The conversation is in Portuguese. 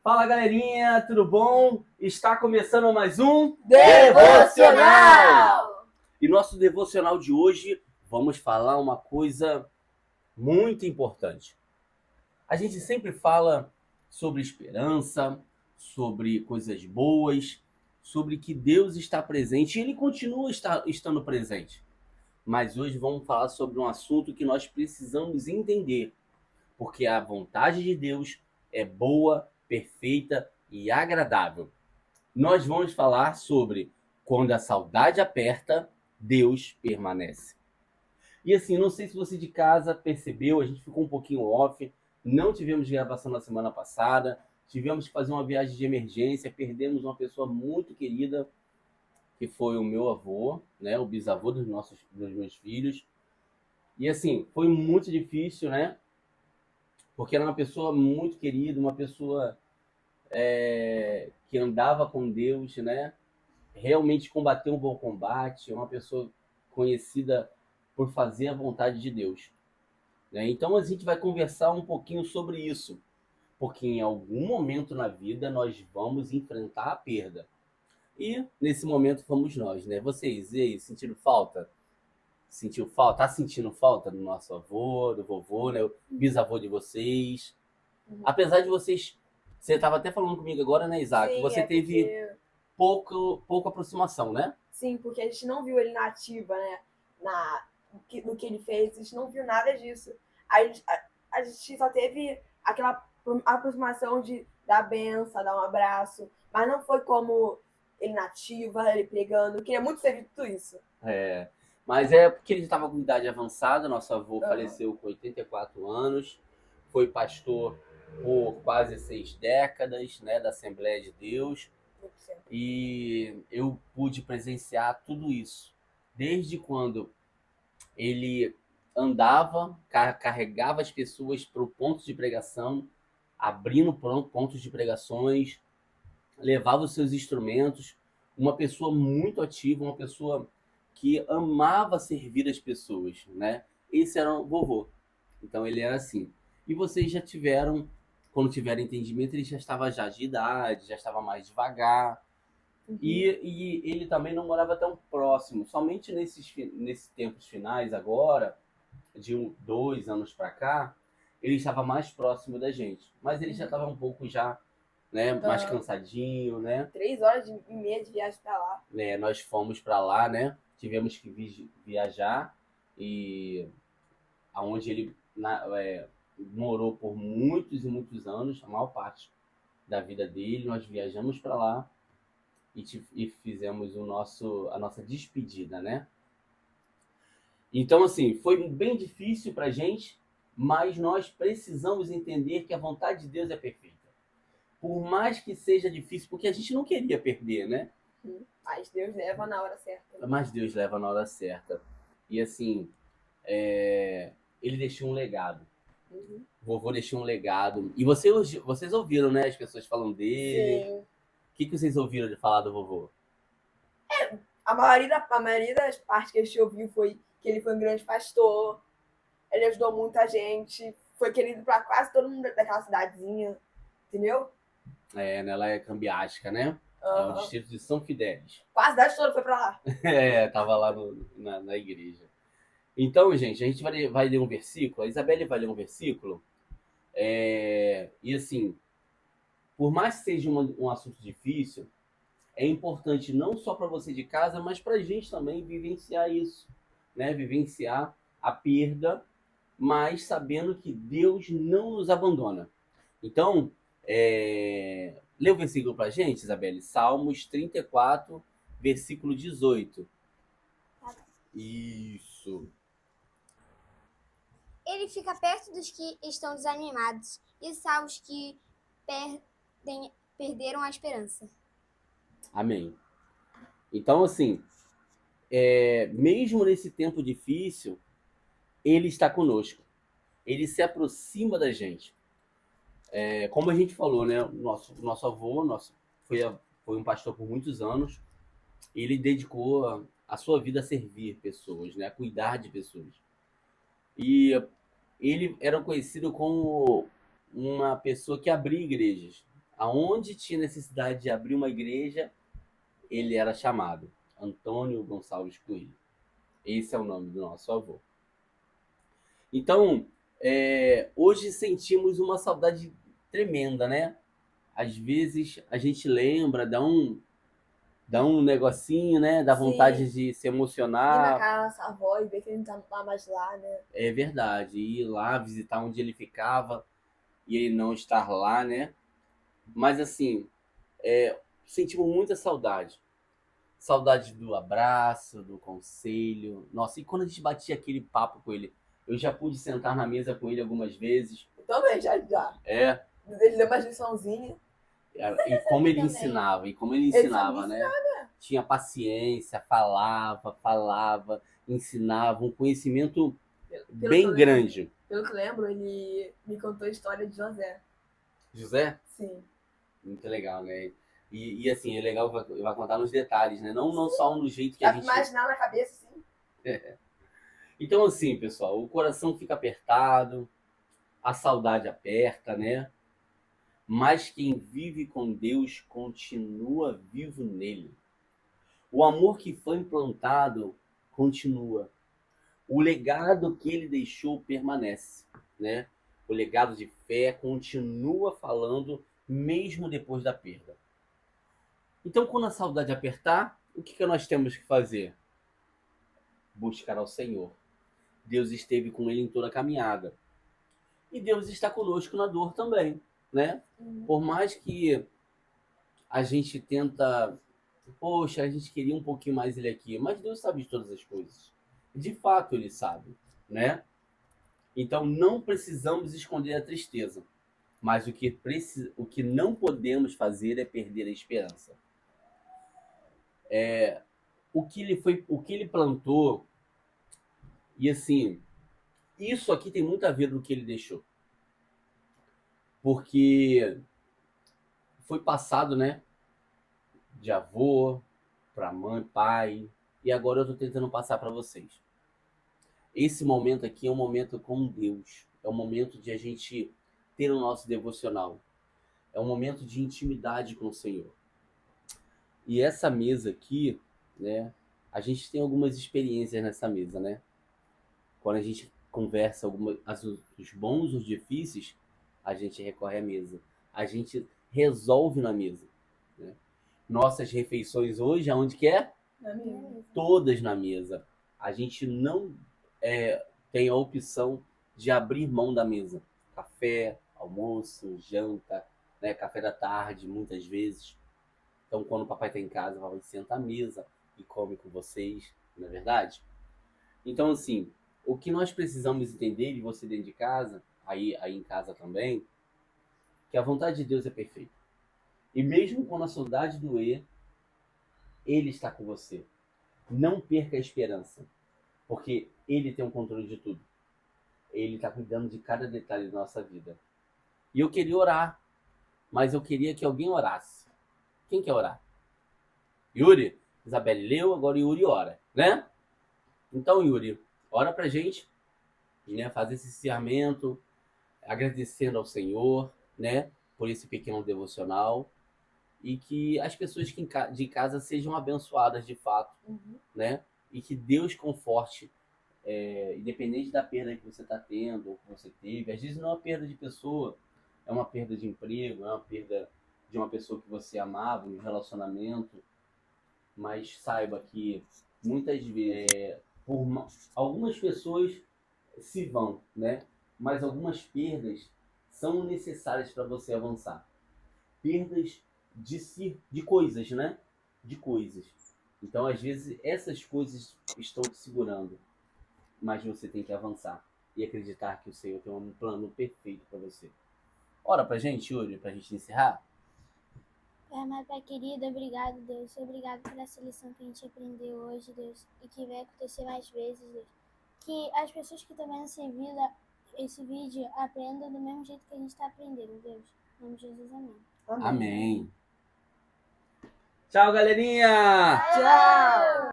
Fala galerinha, tudo bom? Está começando mais um Devocional! E nosso devocional de hoje vamos falar uma coisa muito importante. A gente sempre fala sobre esperança, sobre coisas boas, sobre que Deus está presente e Ele continua estando presente. Mas hoje vamos falar sobre um assunto que nós precisamos entender, porque a vontade de Deus é boa, perfeita e agradável. Nós vamos falar sobre quando a saudade aperta, Deus permanece. E assim, não sei se você de casa percebeu, a gente ficou um pouquinho off, não tivemos gravação na semana passada, tivemos que fazer uma viagem de emergência, perdemos uma pessoa muito querida, que foi o meu avô, né, o bisavô dos meus filhos. E assim, foi muito difícil, né? Porque era uma pessoa muito querida, uma pessoa que andava com Deus, né? Realmente combateu um bom combate, uma pessoa conhecida por fazer a vontade de Deus, né? Então a gente vai conversar um pouquinho sobre isso, porque em algum momento na vida nós vamos enfrentar a perda. E nesse momento fomos nós, né? Vocês, e aí, sentiram falta? Sentiu falta? Tá sentindo falta do nosso avô, do vovô, né? O bisavô de vocês? Apesar de vocês... Você estava até falando comigo agora, né, Isaac? Sim, Você teve porque... pouca aproximação, né? Sim, porque a gente não viu ele na ativa, né? No que ele fez, a gente não viu nada disso. A gente só teve aquela aproximação de dar benção, dar um abraço, mas não foi como ele na ativa, ele pregando. Eu queria muito ter visto tudo isso. Mas é porque ele estava com idade avançada, nosso avô faleceu com 84 anos, foi pastor por quase 6 décadas, né, da Assembleia de Deus, e eu pude presenciar tudo isso. Desde quando ele andava, carregava as pessoas para o ponto de pregação, abrindo pontos de pregações, levava os seus instrumentos, uma pessoa muito ativa, uma pessoa que amava servir as pessoas, né? Esse era o vovô. Então ele era assim. E vocês já tiveram, quando tiveram entendimento, ele já estava já de idade, já estava mais devagar. E ele também não morava tão próximo. Somente nesses tempos finais agora, de 2 anos para cá, ele estava mais próximo da gente. Mas ele já estava um pouco já, né, mais cansadinho, né? 3 horas e meia de viagem pra lá. Nós fomos para lá, né? Tivemos que viajar e aonde ele morou por muitos e muitos anos, a maior parte da vida dele, nós viajamos para lá e fizemos a nossa despedida, né? Então, assim, foi bem difícil pra gente, mas nós precisamos entender que a vontade de Deus é perfeita. Por mais que seja difícil, porque a gente não queria perder, né? Mas Deus leva na hora certa. Mas Deus leva na hora certa. E assim, ele deixou um legado. O vovô deixou um legado. E vocês ouviram, né? As pessoas falando dele. Sim. O que vocês ouviram de falar do vovô? A maioria das partes que a gente ouviu foi que ele foi um grande pastor, ele ajudou muita gente, foi querido pra quase todo mundo daquela cidadezinha, entendeu? Ela é cambiástica, né? É o distrito de São Fidélis. Quase a cidade toda foi pra lá. Tava lá na igreja. Então, gente, a gente vai ler um versículo, a Isabelle vai ler um versículo, e assim, por mais que seja um assunto difícil, é importante não só para você de casa, mas para a gente também vivenciar isso, né? Vivenciar a perda, mas sabendo que Deus não nos abandona. Então, lê o versículo para a gente, Isabelle. Salmos 34, versículo 18. Isso. Ele fica perto dos que estão desanimados e salva os que perderam a esperança. Amém. Então, assim, mesmo nesse tempo difícil, ele está conosco. Ele se aproxima da gente. Como a gente falou, né? Nosso avô foi um pastor por muitos anos. Ele dedicou a sua vida a servir pessoas, né? A cuidar de pessoas. E ele era conhecido como uma pessoa que abria igrejas. Aonde tinha necessidade de abrir uma igreja, ele era chamado. Antônio Gonçalves Coelho. Esse é o nome do nosso avô. Então, hoje sentimos uma saudade tremenda, né? Às vezes a gente lembra, dá um negocinho, né? Dá vontade de se Ir na emocionar. casa da nossa avó e ver que ele não tá mais lá, né? É verdade. Ir lá visitar onde ele ficava e ele não estar lá, né? Mas assim, sentimos muita saudade. Saudade do abraço, do conselho. Nossa, e quando a gente batia aquele papo com ele? Eu já pude sentar na mesa com ele algumas vezes. Eu também, já. É, Ele deu umas liçãozinhas. e como ele Também. ensinava, e como ele Ele ensinava, sabia né? Tinha paciência, falava, ensinava, um conhecimento Pelo que bem eu lembro- grande. Pelo que eu lembro, ele me contou a história de José. José? Sim. Muito legal, né? E assim, é legal, vai contar nos detalhes, né? Não só no jeito que a Dá pra gente... imaginar na cabeça, assim. Então, assim, pessoal, o coração fica apertado, a saudade aperta, né? Mas quem vive com Deus continua vivo nele. O amor que foi implantado continua. O legado que ele deixou permanece, né? O legado de fé continua falando mesmo depois da perda. Então, quando a saudade apertar, o que nós temos que fazer? Buscar ao Senhor. Deus esteve com ele em toda a caminhada. E Deus está conosco na dor também, né? Por mais que a gente tenta, poxa, a gente queria um pouquinho mais ele aqui, mas Deus sabe de todas as coisas. De fato, ele sabe, né? Então não precisamos esconder a tristeza, mas o que não podemos fazer é perder a esperança. O que ele plantou, e assim, isso aqui tem muito a ver com o que ele deixou. Porque foi passado, né, de avô para mãe, pai, e agora eu estou tentando passar para vocês. Esse momento aqui é um momento com Deus, é um momento de a gente ter o nosso devocional, é um momento de intimidade com o Senhor. E essa mesa aqui, né, a gente tem algumas experiências nessa mesa, né? Quando a gente conversa os bons, os difíceis, a gente recorre à mesa. A gente resolve na mesa, né? Nossas refeições hoje, aonde que é? Na minha. Todas na mesa. A gente não tem a opção de abrir mão da mesa. Café, almoço, janta, né? Café da tarde, muitas vezes. Então, quando o papai está em casa, o papai senta à mesa e come com vocês, não é verdade? Então, assim, o que nós precisamos entender, e você dentro de casa, aí em casa também, que a vontade de Deus é perfeita. E mesmo quando a saudade doer, Ele está com você. Não perca a esperança, porque Ele tem o controle de tudo. Ele está cuidando de cada detalhe da nossa vida. E eu queria orar, mas eu queria que alguém orasse. Quem quer orar? Yuri? Isabelle leu, agora Yuri ora, né? Então, Yuri, ora pra gente, né? Fazer esse encerramento, agradecendo ao Senhor, né? Por esse pequeno devocional. E que as pessoas de casa sejam abençoadas de fato, né? E que Deus conforte, independente da perda que você está tendo ou que você teve. Às vezes não é uma perda de pessoa, é uma perda de emprego, é uma perda de uma pessoa que você amava, um relacionamento. Mas saiba que muitas vezes, algumas pessoas se vão, né? Mas algumas perdas são necessárias para você avançar. Perdas de coisas, né? De coisas. Então, às vezes, essas coisas estão te segurando, mas você tem que avançar e acreditar que o Senhor tem um plano perfeito para você. Ora pra gente, Yuri, pra gente encerrar. Pai amado, Pai querido, obrigado, Deus. Obrigado por essa lição que a gente aprendeu hoje, Deus. E que vai acontecer mais vezes, Deus. Que as pessoas que estão vendo esse vídeo aprendam do mesmo jeito que a gente está aprendendo, Deus. Em nome de Jesus, amém. Amém. Tchau, galerinha! Tchau!